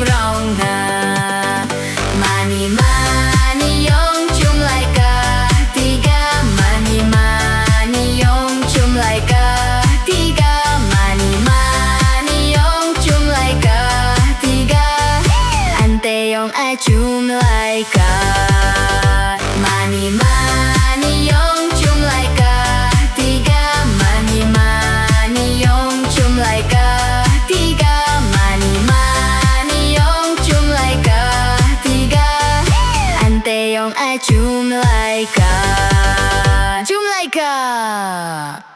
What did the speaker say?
rong na. Mani mani yong chum like a tiga. Mani mani yong chum like a tiga. Mani mani yong chum like a tiga. Ante yong I chum like a. Mani mani yong chum like a tiga. Mani mani yong chum like a tiga. Mani mani yong chum like a tiga. Ante yong I chum like a. Chum like a.